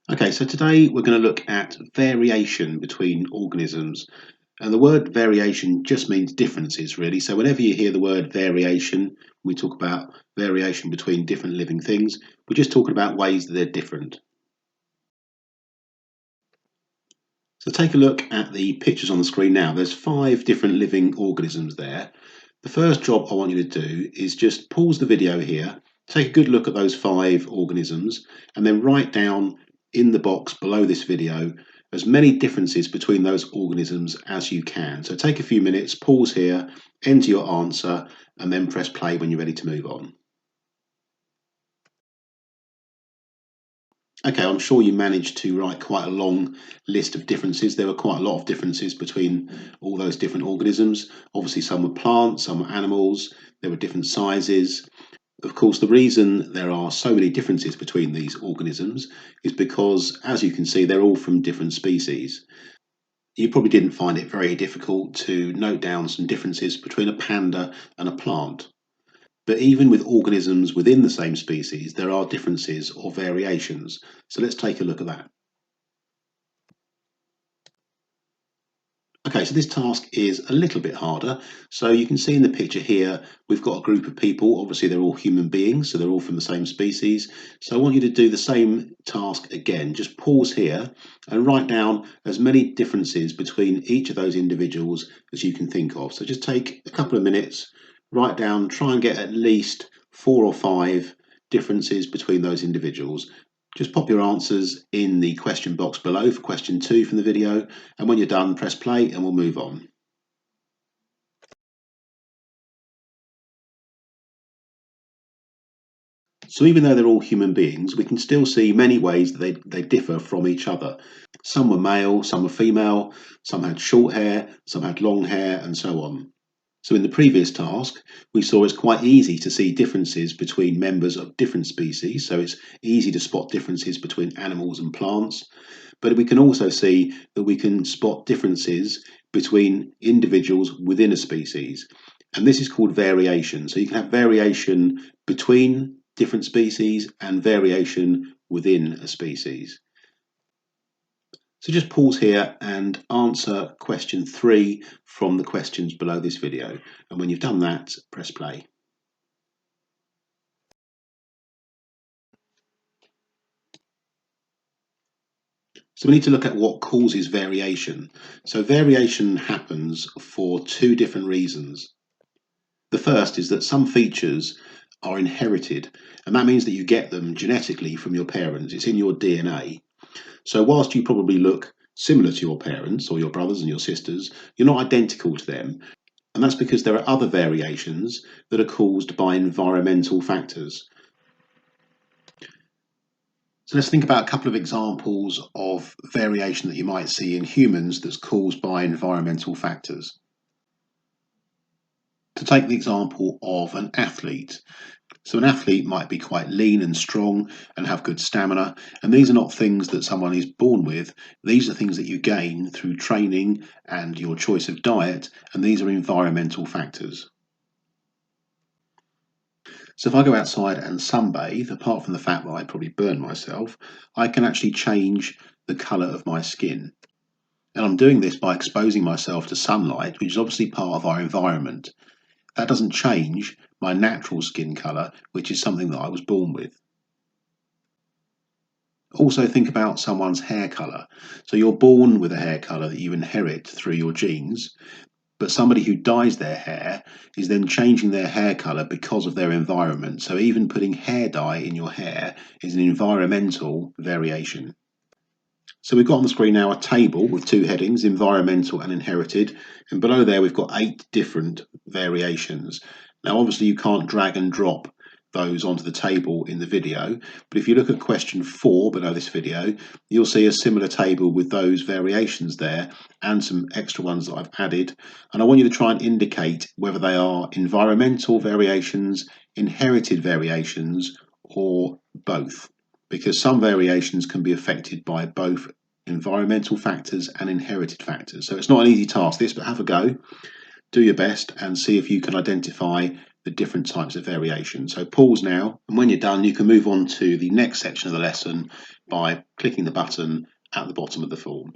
Okay, so today we're going to look at variation between organisms. And the word variation just means differences, really. So whenever you hear the word variation, we talk about variation between different living things, we're just talking about ways that they're different. So take a look at the pictures on the screen now. There's 5 different living organisms there. The first job I want you to do is just pause the video here, take a good look at those 5 organisms, and then write down in the box below this video as many differences between those organisms as you can. So take a few minutes, pause here, enter your answer, and then press play when you're ready to move on. Okay, I'm sure you managed to write quite a long list of differences. There were quite a lot of differences between all those different organisms. Obviously, some were plants, some were animals, there were different sizes. Of course, the reason there are so many differences between these organisms is because, as you can see, they're all from different species. You probably didn't find it very difficult to note down some differences between a panda and a plant. But even with organisms within the same species, there are differences or variations. So let's take a look at that. Okay, so this task is a little bit harder. So you can see in the picture here, we've got a group of people. Obviously, they're all human beings, so they're all from the same species. So I want you to do the same task again. Just pause here and write down as many differences between each of those individuals as you can think of. So just take a couple of minutes, write down, try and get at least 4 or 5 differences between those individuals. Just pop your answers in the question box below for question 2 from the video, and when you're done, press play and we'll move on. So even though they're all human beings, we can still see many ways that they differ from each other. Some were male, some were female, some had short hair, some had long hair, and so on. So in the previous task, we saw it's quite easy to see differences between members of different species. So it's easy to spot differences between animals and plants. But we can also see that we can spot differences between individuals within a species. And this is called variation. So you can have variation between different species and variation within a species. So just pause here and answer question 3 from the questions below this video. And when you've done that, press play. So we need to look at what causes variation. So variation happens for 2 different reasons. The first is that some features are inherited, and that means that you get them genetically from your parents. It's in your DNA. So whilst you probably look similar to your parents or your brothers and your sisters, you're not identical to them. And that's because there are other variations that are caused by environmental factors. So let's think about a couple of examples of variation that you might see in humans that's caused by environmental factors. To take the example of an athlete. So an athlete might be quite lean and strong and have good stamina, and these are not things that someone is born with. These are things that you gain through training and your choice of diet, and these are environmental factors. So if I go outside and sunbathe, apart from the fact that I probably burn myself, I can actually change the colour of my skin. And I'm doing this by exposing myself to sunlight, which is obviously part of our environment. That doesn't change my natural skin colour, which is something that I was born with. Also think about someone's hair colour. So you're born with a hair colour that you inherit through your genes, but somebody who dyes their hair is then changing their hair colour because of their environment. So even putting hair dye in your hair is an environmental variation. So we've got on the screen now a table with 2 headings, environmental and inherited, and below there we've got 8 different variations. Now obviously you can't drag and drop those onto the table in the video, but if you look at question 4 below this video, you'll see a similar table with those variations there and some extra ones that I've added, and I want you to try and indicate whether they are environmental variations, inherited variations, or both, because some variations can be affected by both environmental factors and inherited factors. So it's not an easy task this, but have a go, do your best and see if you can identify the different types of variation. So pause now, and when you're done, you can move on to the next section of the lesson by clicking the button at the bottom of the form.